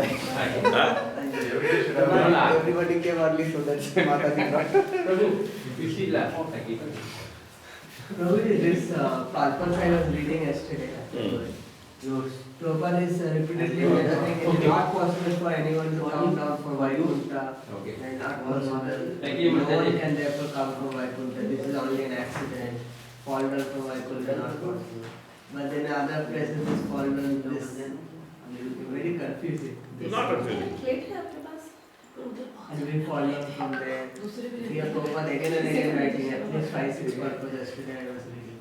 Huh? Everybody came early, so that's why Mataji brought. Prabhu, this Palpan I was reading yesterday. Prabhupada is repeatedly mentioning it is not possible for anyone to come down from Vaikuntha. And not possible. No one can therefore come from Vaikuntha. This is only an accident. Fall down from Vaikuntha not possible. But then other places is fall down this. Very confusing. Not confusing. And we fall down from there. Here Prabhupada again and again writing at least 5-6 purposes yesterday I was reading.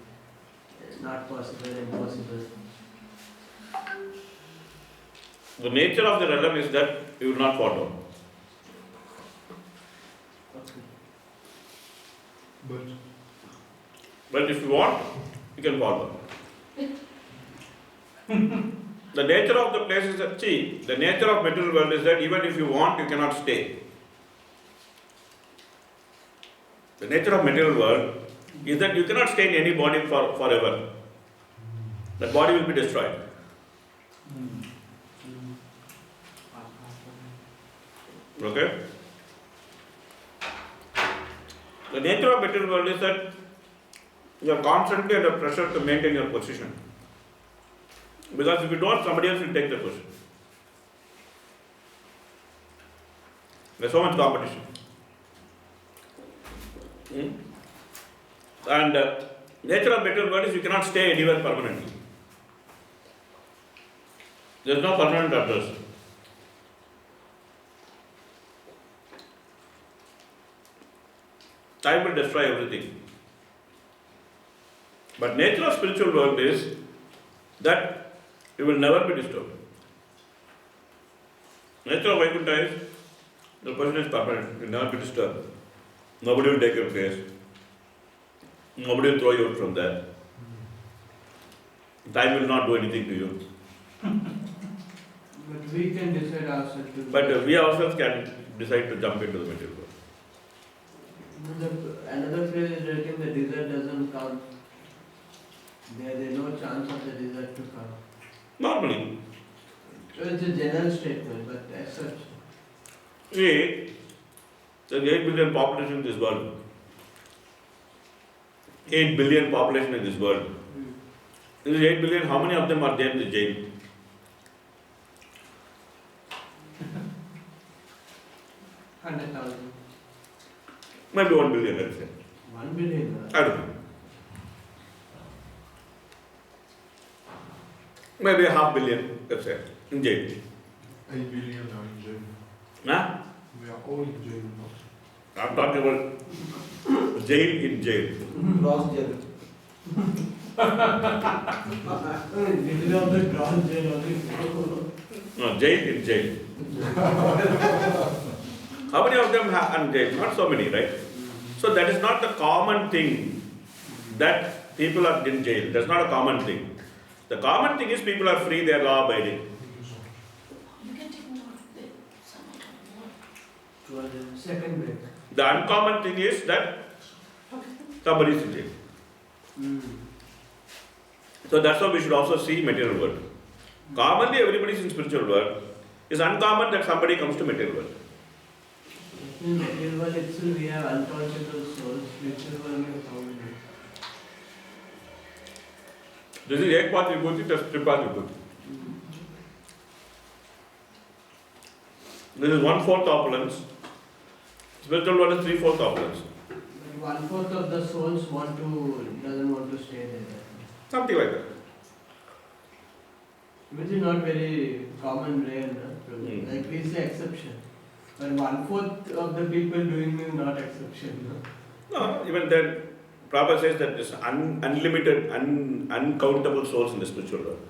Not possible, impossible. The nature of the realm is that you will not fall down. But if you want, you can fall down. The nature of the place is that, see, the nature of material world is that even if you want, you cannot stay. The nature of material world is that you cannot stay in any body forever. That body will be destroyed. Okay? The nature of material world is that you are constantly under pressure to maintain your position. Because if you don't, somebody else will take the position. There's so much competition. And nature of material world is you cannot stay anywhere permanently. There is no permanent address. Time will destroy everything. But nature of spiritual world is that you will never be disturbed. Nature of Vaikuntha is the person is permanent, you will never be disturbed. Nobody will take your place. Nobody will throw you out from there. Time will not do anything to you. But we can decide ourselves to. But we ourselves can decide to jump into the material world. Another phrase is written, the desert doesn't count. There is no chance of the desert to come. Normally, So it's a general statement, but as such. see, there's 8 billion population in this world. 8 billion population in this world. In this 8 billion, how many of them are there in the jail? 100,000. Maybe 1 billion, let's say. 1 billion. I don't know. Maybe 500 million, let's say, in jail. 8 billion now in jail. Huh? We are all in jail now. I'm talking about jail in jail. Gross jail. Middle of the ground jail only. No, jail in jail. How many of them are in jail? Not so many, right? So that is not the common thing that people are in jail. That's not a common thing. The common thing is people are free, they are law abiding. You can take more of the some more. Second break. The uncommon thing is that somebody is in jail. So that's how we should also see material world. Commonly everybody is in spiritual world. It's uncommon that somebody comes to material world. In material world itself we have unconscious souls, spiritual world we have found. This is Ekpath Vibhuti, that's Tripath Vibhuti. This is 1/4 opulence. Spiritual world is 3/4 opulence. 1/4 of the souls doesn't want to stay there. Something like that. Which is not very common, rare, no? Like we say exception. But 1/4 of the people doing it not exception. No? No, even then, Prabhupada says that there's unlimited, uncountable souls in the spiritual world.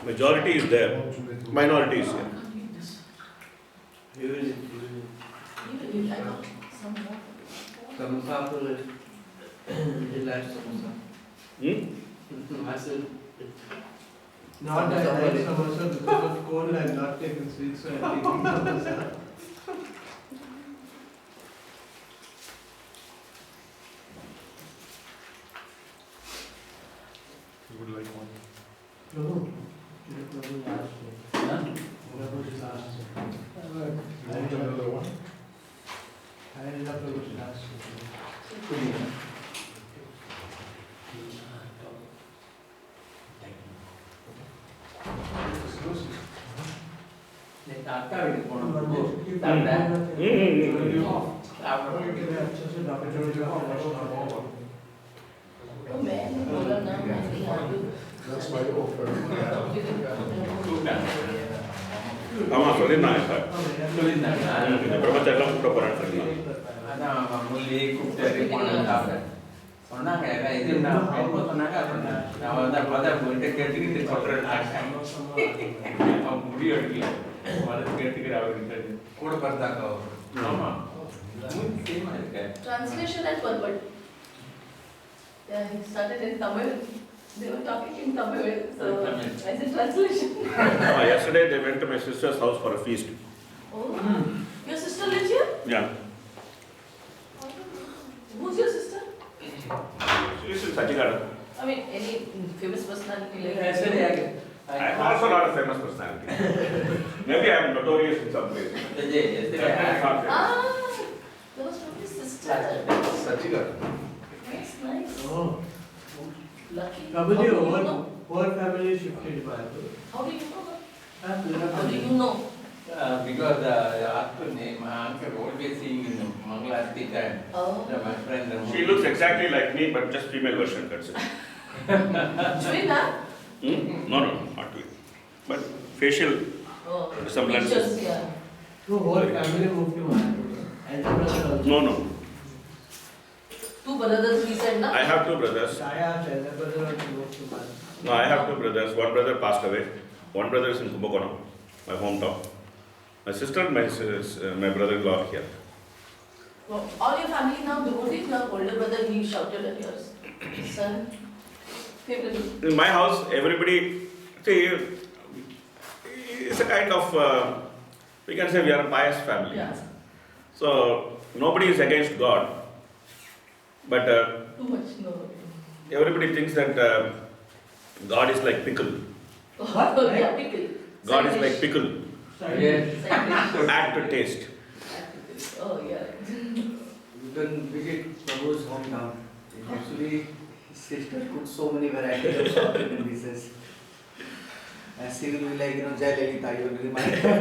Majority is there, minority is here. Even if I got some more. Samosa for relax samosa. Hmm? Myself Not I like samosa because of cold. I'm not taking sweets, so I'm taking samosa. You would like one? No. That was last year. That was last year. You want another one? I ended up with last year. Oh man, बोला ना मैं नहीं आलू That's my offer. ஆமா சொல்லிருந்தாங்க sir இந்த பிரபஞ்சம் எல்லாம் கூப்பிட போறேன்னு சொல்லிருந்தாங்க. அதான் முள்ளி கூப்பிட்டாரு போனேன் சாப்பிட்டேன் சொன்னாங்க இது நான் ரொம்ப சொன்னாங்க நான் வந்து அப்பதான் போயிட்டு கேட்டுக்கிட்டு சொல்றேன் அவன் முடி அடிக்கல வளர்த்து கேட்டுக்கிற அவர்கிட்ட கூட பிறந்தாக்கா ஆமா சேமா இருக்க translation and one word. Yeah, he started in Tamil. They were talking in Tamil. So Tamil. I said translation. Yesterday they went to my sister's house for a feast. Oh, your sister lives here? Yeah. Who's your sister? She is in Sachigarh. I mean, any famous personality like yesterday I am also not a famous personality. Maybe I am notorious in some place. yesterday Ah, that was from his sister. Sachigarh. Nice, nice. Oh. Lucky. Probably How do you whole, know? whole family shifted by How do you know? How How do you know? because my uncle always seeing in Mangalarti time. Oh. My friend. She looks exactly like me, but just female version. That's it. Twin, huh? No, not twin. But facial Oh. resemblances. Pictures, yeah. So whole family moved to Mangalore. And the brother also. No. Two brothers, he said, na? I have two brothers. Saya's elder brother also moved to Mangalore. No, I have two brothers. One brother passed away. One brother is in Kumbakonam, my hometown. My sister and my brother-in-law are here. Oh, all your family now devotees, your older brother, he shouted at your son. Favorite. In my house, everybody, see, it's a kind of, we can say we are a pious family. Yeah. So, nobody is against God. But Too much, no. everybody thinks that God is like pickle. Oh, yeah, pickle. God Side is dish. like pickle. Yes. Side dish. Add to taste. Oh, yeah. You can visit Prabhu's hometown. Actually, his sister cooks so many varieties of South Indian dishes. And she will be like, Jayalalitha, you will remind her.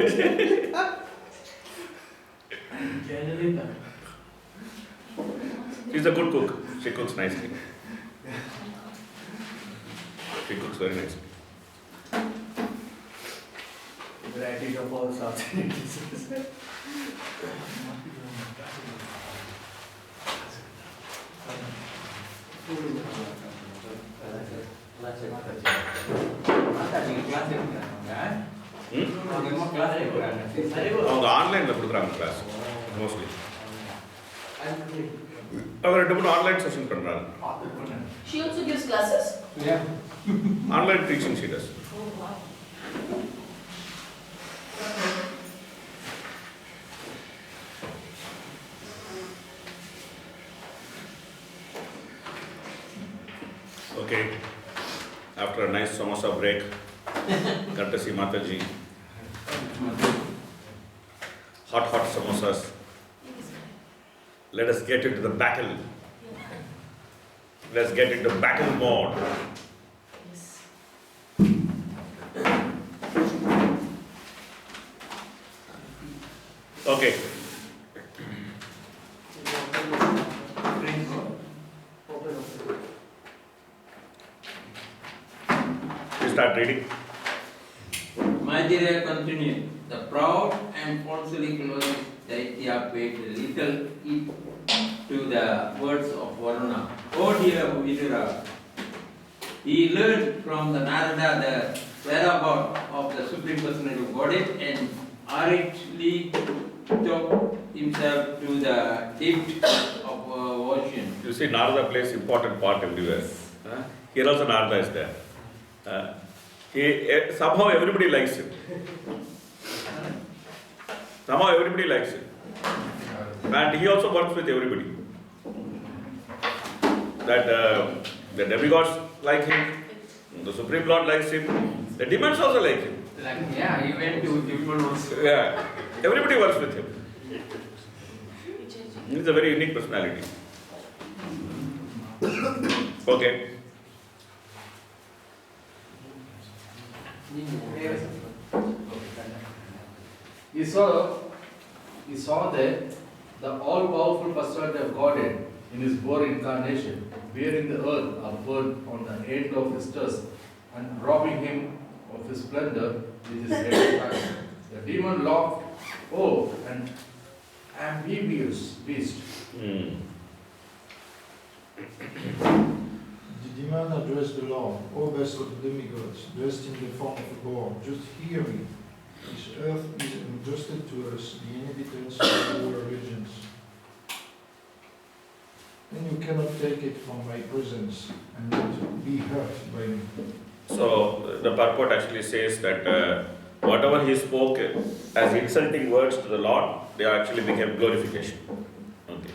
Generally, She's a good cook. She cooks nicely. She cooks very nicely. Varieties of all South Indian dishes. அவங்க ஆன்லைனில் கொடுக்குறாங்க class mostly அவர் 2 3 online session பண்ணுறாங்க She also gives classes? Online teaching she does. Oh, wow. Okay, after a nice samosa break, courtesy Mataji, hot samosas, let us get into the battle. Let's get into battle mode. Yes. Okay, you start reading. My dear continued. The proud and falsely clothed Daitya paid little heed to the words of Varuna. Oh dear Vidura, he learned from the Narada the whereabouts of the Supreme Personality of Godhead and hurriedly took himself to the depth of ocean. You see, Narada plays important part everywhere. Here also Narada is there. Somehow everybody likes him. Somehow everybody likes him. And he also works with everybody. That the demigods like him, the Supreme Lord likes him, the demons also like him. Like, yeah, he went to demon also. Yeah, everybody works with him. He's a very unique personality. Okay. He saw the all-powerful personality of Godhead in his born incarnation, bearing the earth upward on the end of his tusk and robbing him of his splendor with his head back. The demon laughed, "Oh, an amphibious beast." The demon addressed the Lord, O best of the demigods, dressed in the form of a boar, just hear me. This earth is entrusted to us, the inhabitants of our regions. And you cannot take it from my presence and not be hurt by me. So the purport actually says that whatever he spoke as insulting words to the Lord, they actually became glorification. Okay.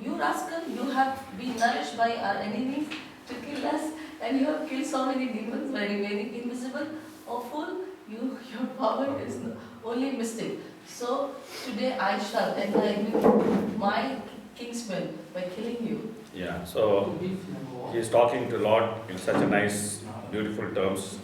You rascal, you have been nourished by our enemies to kill us, and you have killed so many demons by remaining invisible. Oh fool, your power is only mystic. So today I shall enlighten my kinsmen by killing you. Yeah, so he's talking to Lord in such a nice, beautiful terms.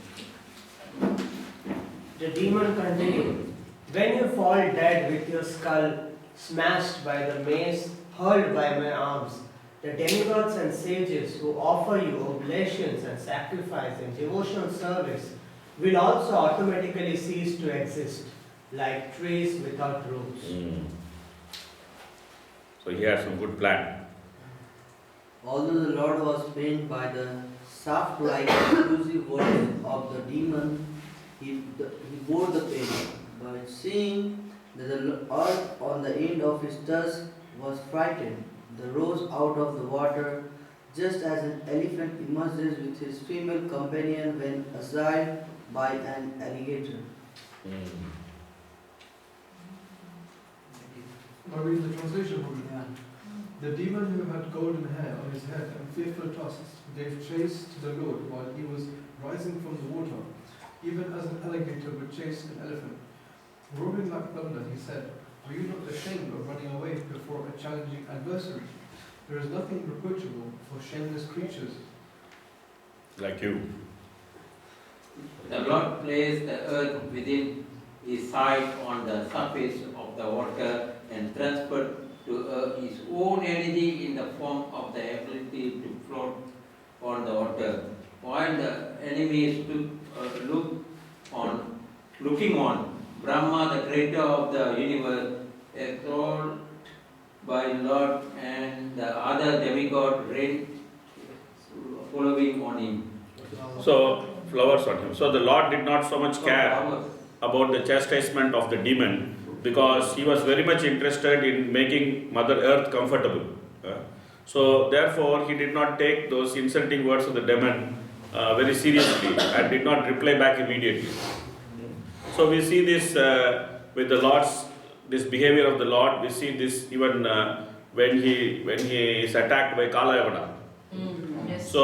The demon continued, when you fall dead with your skull smashed by the mace hurled by my arms, the demigods and sages who offer you oblations and sacrifice and devotional service will also automatically cease to exist, like trees without roots. So he had some good plan. Although the Lord was pained by the shaft-like exclusive words of the demon, he bore the pain. But seeing that the earth on the end of his tusk was frightened, they rose out of the water, just as an elephant emerges with his female companion when assailed by an alligator. I'll read the translation for you. The demon who had golden hair on his head and fearful tusks gave chase to the Lord while he was rising from the water, even as an alligator would chase an elephant. Roaring like thunder, he said, "Are you not ashamed of running away before a challenging adversary? There is nothing reproachable for shameless creatures." Like you. The Lord placed the earth within his sight on the surface of the water and transferred to his own energy in the form of the ability to float on the water. While the enemies looking on, Brahma, the creator of the universe, exalted by Lord and the other demigod reigned following on him. So, flowers on him. So the Lord did not so much care about the chastisement of the demon because he was very much interested in making Mother Earth comfortable. So therefore he did not take those insulting words of the demon very seriously and did not reply back immediately. So we see this with the Lord's, this behavior of the Lord. We see this even when he is attacked by Kalayavana. Yes. So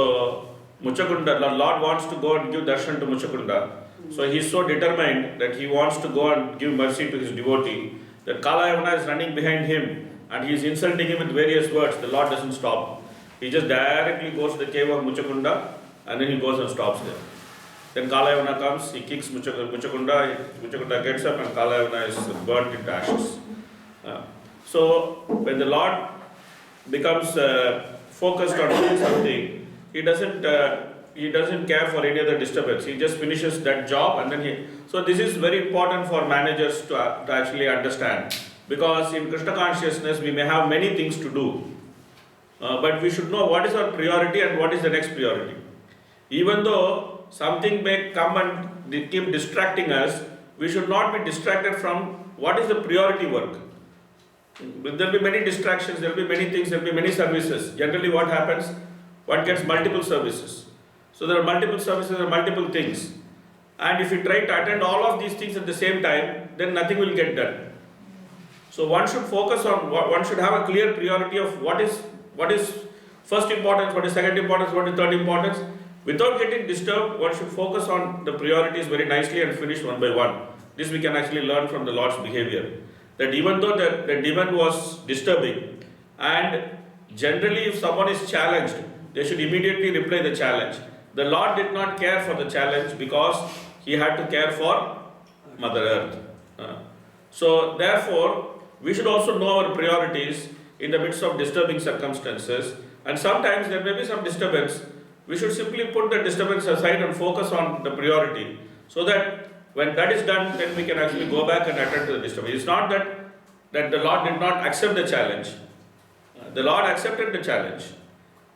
Muchakunda, the Lord wants to go and give darshan to Muchakunda. So he is so determined that he wants to go and give mercy to his devotee that Kalayavana is running behind him and he is insulting him with various words. The Lord doesn't stop. He just directly goes to the cave of Muchakunda and then he goes and stops there. Then Kalayavana comes, he kicks Muchakunda, Muchakunda gets up and Kalayavana is burnt into ashes. So when the Lord becomes focused on doing something, he doesn't care for any other disturbance. He just finishes that job and then he. So this is very important for managers to actually understand, because in Krishna consciousness we may have many things to do, but we should know what is our priority and what is the next priority. Even though something may come and keep distracting us, we should not be distracted from what is the priority work. There will be many distractions, there will be many things, there will be many services. Generally what happens? One gets multiple services. So there are multiple services, there are multiple things. And if you try to attend all of these things at the same time, then nothing will get done. So one should focus on, one should have a clear priority of what is first importance, what is second importance, what is third importance. Without getting disturbed, one should focus on the priorities very nicely and finish one by one. This we can actually learn from the Lord's behavior. That even though the demon was disturbing, and generally if someone is challenged, they should immediately reply the challenge. The Lord did not care for the challenge because he had to care for Mother Earth. So therefore, we should also know our priorities in the midst of disturbing circumstances. And sometimes there may be some disturbance. We should simply put the disturbance aside and focus on the priority, so that when that is done, then we can actually go back and attend to the disturbance. It's not that the Lord did not accept the challenge. The Lord accepted the challenge.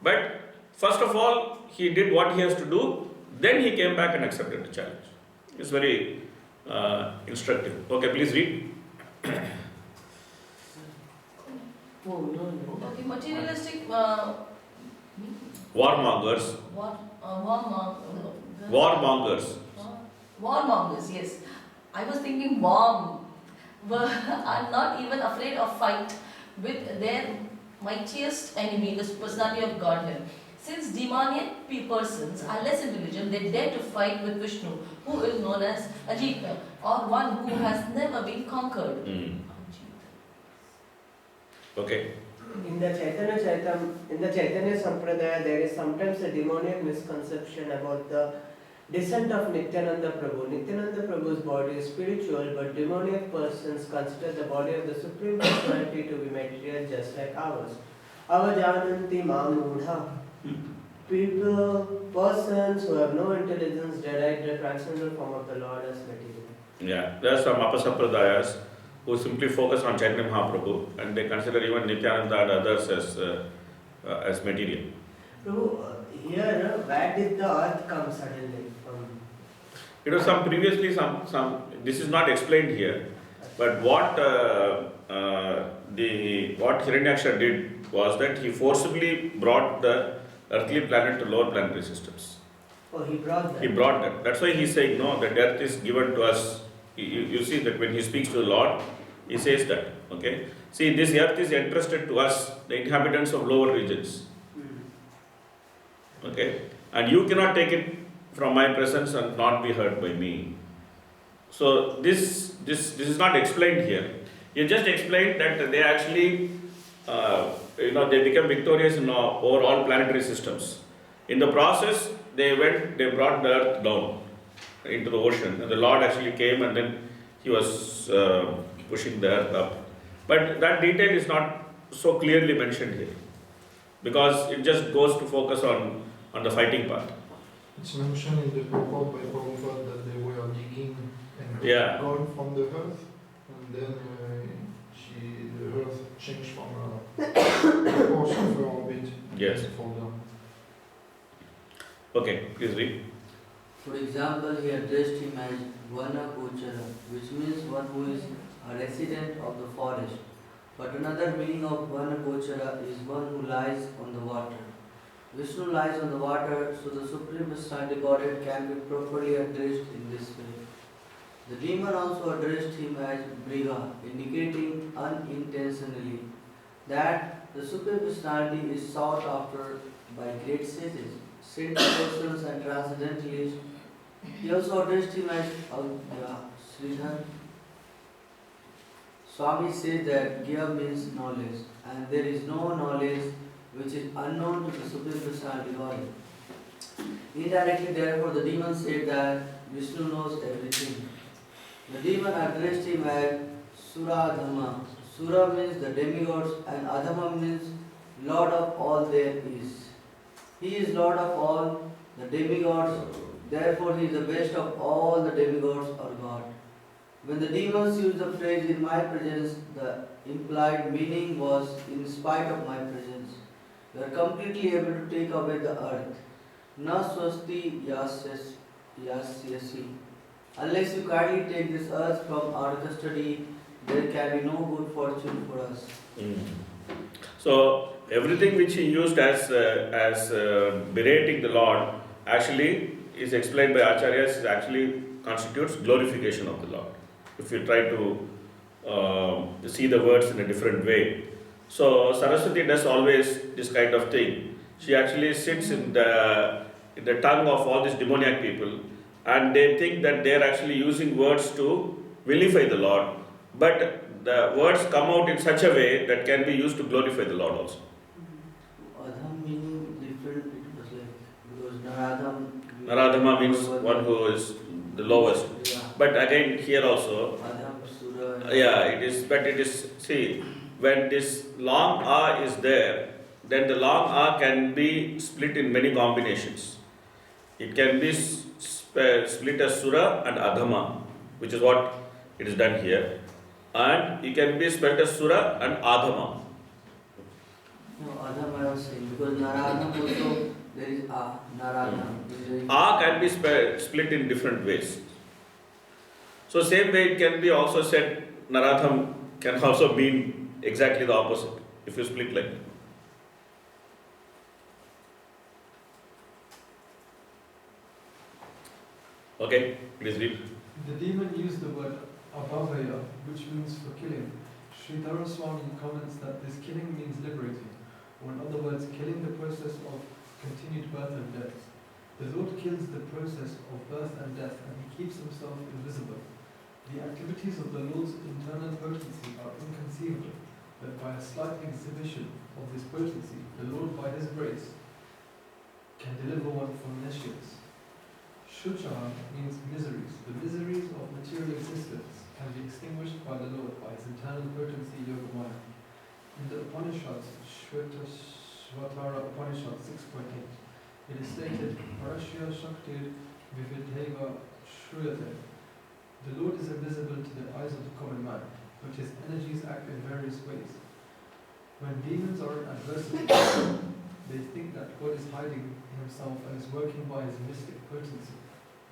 But first of all, he did what he has to do, then he came back and accepted the challenge. It's very instructive. Okay, please read. Okay, materialistic Warmongers. Warmongers. Warmongers, yes. I was thinking warm. Are not even afraid of fight with their mightiest enemy, the personality of Godhead. Since demoniac persons are less intelligent, they dare to fight with Vishnu, who is known as Ajita, or one who has never been conquered. Okay. In the Chaitanya Sampradaya, there is sometimes a demoniac misconception about the descent of Nityananda Prabhu. Nityananda Prabhu's body is spiritual, but demoniac persons consider the body of the Supreme Personality to be material just like ours. Avajananti Mamudha. Persons who have no intelligence deride the transcendental form of the Lord as material. Yeah, there are some Apasapradayas who simply focus on Chaitanya Mahaprabhu, and they consider even Nityananda and others as material. Prabhu, here, where did the earth come suddenly from? It was some this is not explained here, but what Hiranyaksha did was that he forcibly brought the earthly planet to lower planetary systems. Oh, he brought that. He brought that. That's why he's saying, no, that earth is given to us. You see that when he speaks to the Lord, he says that. Okay. See, this earth is entrusted to us, the inhabitants of lower regions. Okay. And you cannot take it from my presence and not be heard by me. So this is not explained here. You just explained that they actually, they become victorious over all planetary systems. In the process, they brought the earth down into the ocean, and the Lord actually came and then he was pushing the earth up. But that detail is not so clearly mentioned here, because it just goes to focus on the fighting part. It's mentioned in the report by Prabhupada that they were digging and Yeah. gone from the earth, and then the earth changed from the course of her orbit. Yes. And fall down. Okay, please read. For example, he addressed him as Vana Kochara, which means one who is a resident of the forest. But another meaning of Vana Kochara is one who lies on the water. Vishnu lies on the water, so the Supreme Personality Godhead can be properly addressed in this way. The demon also addressed him as Briga, indicating unintentionally that the Supreme Personality is sought after by great sages, saint persons and transcendentalists. He also addressed him as Sridhar. Swami says that Gya means knowledge, and there is no knowledge which is unknown to the Supreme Personality Godhead. Indirectly, therefore, the demon said that Vishnu knows everything. The demon addressed him as Suradhama. Sura means the demigods, and Adhama means Lord of all there is. He is Lord of all the demigods, therefore he is the best of all the demigods or God. When the demons used the phrase in my presence, the implied meaning was in spite of my presence. You are completely able to take away the earth. Na swasti yasyasi. Unless you kindly take this earth from our custody, there can be no good fortune for us. So everything which he used as berating the Lord actually is explained by Acharyas, is actually constitutes glorification of the Lord. If you try to see the words in a different way. So Saraswati does always this kind of thing. She actually sits in the tongue of all these demoniac people, and they think that they are actually using words to vilify the Lord, but the words come out in such a way that can be used to glorify the Lord also. Adham meaning different, it was like, because Naradham. Naradhama means one who is the lowest. Yeah. But again, here also, Adham, Sura. yeah, it is, but it is, see, when this long A is there, then the long A can be split in many combinations. It can be split as Sura and Adhama, which is what it is done here. And it can be split as Sura and Adhama. No, Adham I was saying, because Naradham also, there is A, Naradham. A can be split in different ways. So same way it can be also said, Naradham can also mean exactly the opposite, if you split like that. Okay, please read. The demon used the word abhavaya, which means for killing. Sri Dharaswami comments that this killing means liberating, or in other words, killing the process of continued birth and death. The Lord kills the process of birth and death, and he keeps himself invisible. The activities of the Lord's internal potency are inconceivable, but by a slight exhibition of this potency, the Lord, by his grace, can deliver one from nescience. Shucha means miseries. The miseries of material existence can be extinguished by the Lord by his internal potency, Yogamaya. In the Upanishads, Shvetashvatara Upanishad 6.8, it is stated, Parashya Shaktir Vividheva Shruyate. The Lord is invisible to the eyes of the common man, but his energies act in various ways. When demons are in adversity, they think that God is hiding himself and is working by his mystic potency.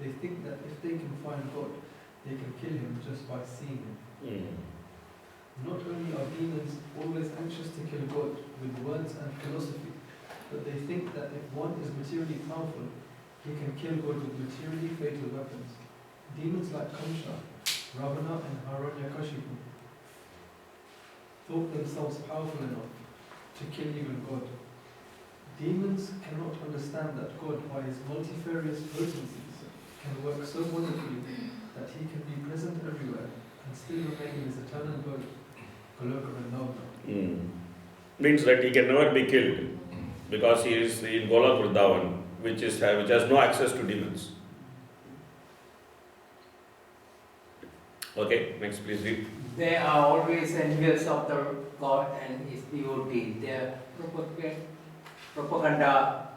They think that if they can find God, they can kill him just by seeing him. Not only are demons always anxious to kill God with words and philosophy, but they think that if one is materially powerful, he can kill God with materially fatal weapons. Demons like Kamsa, Ravana and Hiranyakashipu thought themselves powerful enough to kill even God. Demons cannot understand that God, by his multifarious potencies, can work so wonderfully that he can be present everywhere and still remain in his eternal birth, Goloka Vrindavan. Means that he can never be killed because he is in Golok Vrindavan, which has no access to demons. Okay, next please read. They are always envious of the God and his devotee. Their propaganda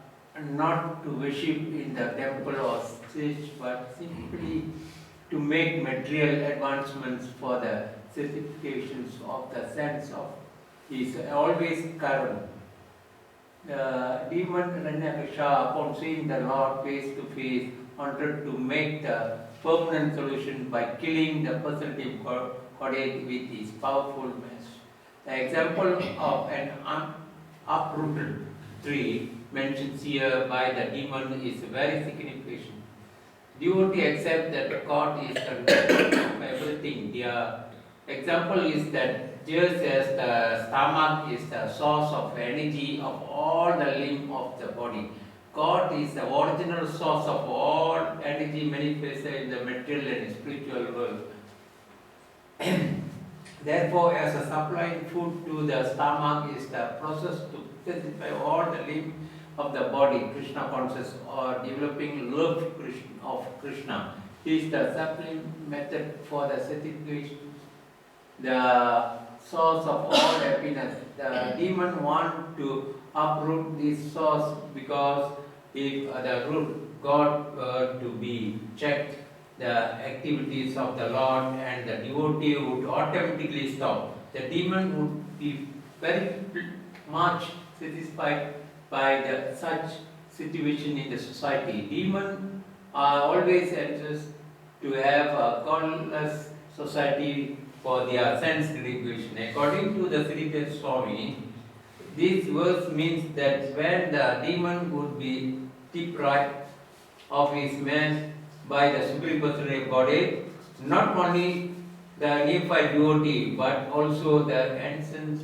not to worship in the temple or church, but simply to make material advancements for the certifications of the sense of is always Karan. The demon Hiranyakasha, upon seeing the Lord face to face, wanted to make the permanent solution by killing the personality Godhead with his powerful mesh. The example of an uprooted tree mentioned here by the demon is very significant. Devotee accept that God is control of everything. The example is that just as the stomach is the source of energy of all the limb of the body, God is the original source of all energy manifested in the material and spiritual world. Therefore, as a supplying food to the stomach is the process to satisfy all the limb of the body, Krishna conscious, or developing love of Krishna, is the supreme method for the satisfaction, the source of all happiness. The demon want to uproot this source because if the root God were to be checked, the activities of the Lord and the devotee would automatically stop. The demon would be very much satisfied by such situation in the society. Demons are always anxious to have a godless society for their sense gratification. According to the Sri Swami, this verse means that when the demon would be deprived of his men by the Supreme Personality of Godhead, not only the neophyte devotee, but also the ancient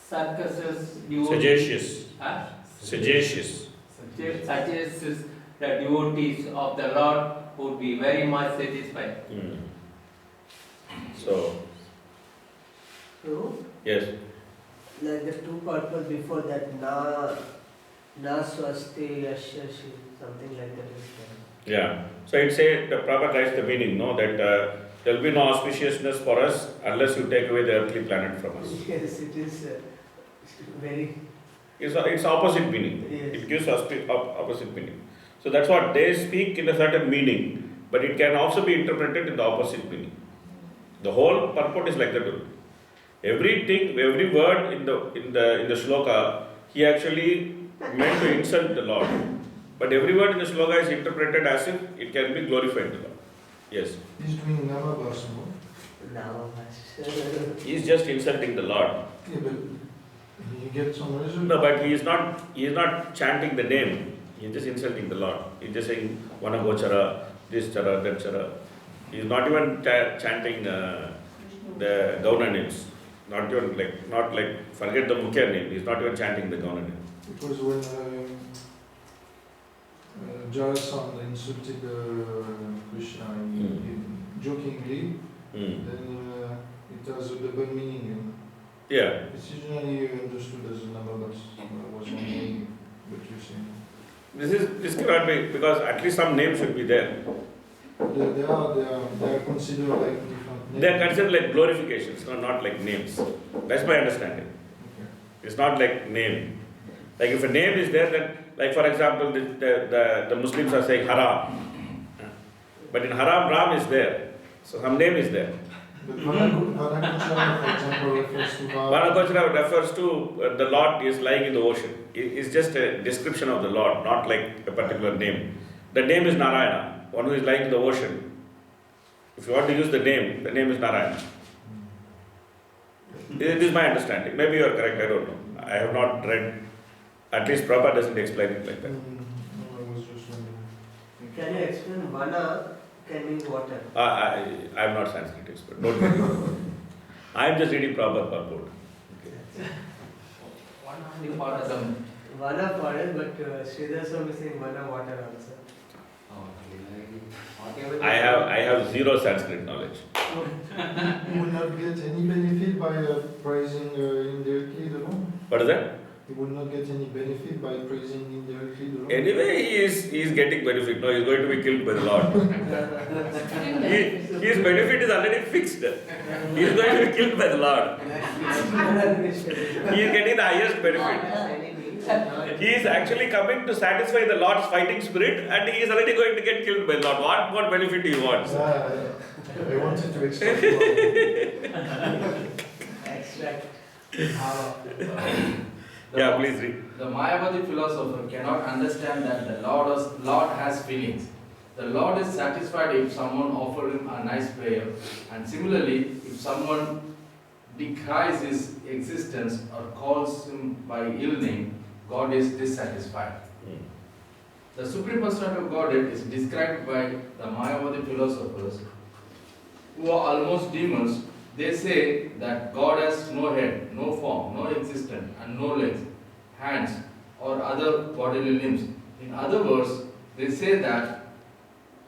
circuses devotee. Sagacious. Huh? Sagacious. Suggests the devotees of the Lord would be very much satisfied. So, So, yes. like the two purpose before that, na swasti yasya shi, something like that is there. Yeah. So it say the Prabhupada writes the meaning, no, that there will be no auspiciousness for us unless you take away the earthly planet from us. Yes, it is very. It's opposite meaning. Yes. It gives opposite meaning. So that's what they speak in a certain meaning, but it can also be interpreted in the opposite meaning. The whole purport is like that. Everything, every word in the shloka, he actually meant to insult the Lord. But every word in the shloka is interpreted as if it can be glorified to Lord. Yes. He's doing Namabhasa, no? Now, He is just insulting the Lord. Yeah, but he gets some result. No, but he is not chanting the name. He is just insulting the Lord. He is just saying Vanagochara, this chara, that chara. He is not even chanting the Gauna names. Not like forget the Mukhya name. He is not even chanting the Gauna name. Because when Jarasandha insulted Krishna jokingly, then it has a double meaning. Yeah. It's usually understood as a Namabhasa. Was only what you're saying. This cannot be, because at least some name should be there. They are considered like different names. They are considered like glorifications, not like names. That's my understanding. Okay. It's not like name. Like if a name is there, then, like for example, the Muslims are saying Haram. But in Haram, Ram is there. So some name is there. But Vanagochara, for example, refers to God. Vanagochara refers to the Lord is lying in the ocean. It's just a description of the Lord, not like a particular name. The name is Narayana, one who is lying in the ocean. If you want to use the name is Narayana. This is my understanding. Maybe you are correct, I don't know. I have not read, at least Prabhupada doesn't explain it like that. No, I was just wondering. can you explain vana can mean water? I am not Sanskrit expert, don't worry. I am just reading Prabhupada purport. Vana forest, but Sridhar Swami is saying vana water also. I have zero Sanskrit knowledge. You will not get any benefit by praising indirectly the Lord. What is that? You will not get any benefit by praising indirectly the Lord. Anyway, he is getting benefit. No, he is going to be killed by the Lord. His benefit is already fixed. He is going to be killed by the Lord. He is getting the highest benefit. He is actually coming to satisfy the Lord's fighting spirit, and he is already going to get killed by the Lord. What more benefit do you want? I wanted to extract Extract. Yeah, please read. The Mayavadi philosopher cannot understand that the Lord has feelings. The Lord is satisfied if someone offers him a nice prayer, and similarly, if someone decries his existence or calls him by ill name, God is dissatisfied. The Supreme Personality of Godhead is described by the Mayavadi philosophers, who are almost demons. They say that God has no head, no form, no existence, and no legs, hands, or other bodily limbs. In other words, they say that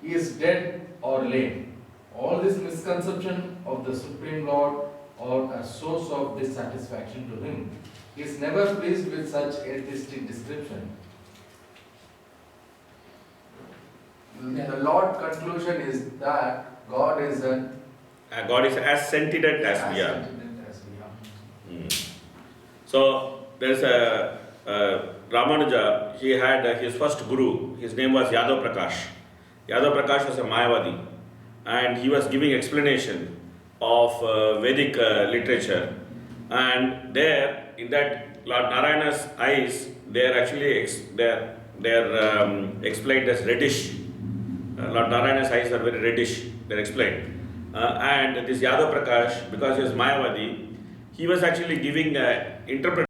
he is dead or lame. All this misconception of the Supreme Lord are a source of dissatisfaction to him. He is never pleased with such atheistic description. The Lord's conclusion is that God is God is as sentient as we are. So there is a Ramanuja. He had his first guru. His name was Yadav Prakash. Yadav Prakash was a Mayavadi, and he was giving explanation of Vedic literature. And there, in that Lord Narayana's eyes, they are actually explained as reddish. Lord Narayana's eyes are very reddish. They are explained. And this Yadav Prakash, because he was Mayavadi, he was actually giving interpretation